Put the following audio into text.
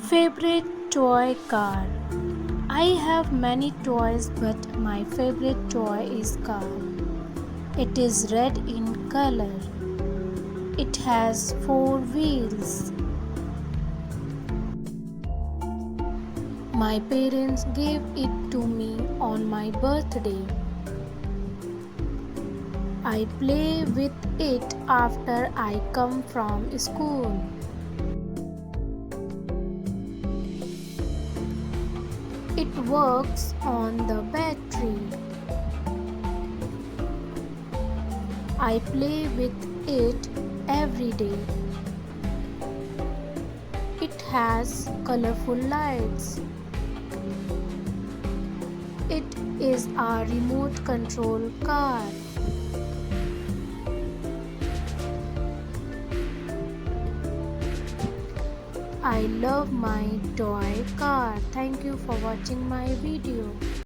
Favorite toy car. I have many toys, but my favorite toy is car. It is red in color. It has four wheels. My parents gave it to me on my birthday. I play with it after I come from school. It works on the battery. I play with it every day. It has colorful lights. It is a remote control car. I love my toy car. Thank you for watching my video.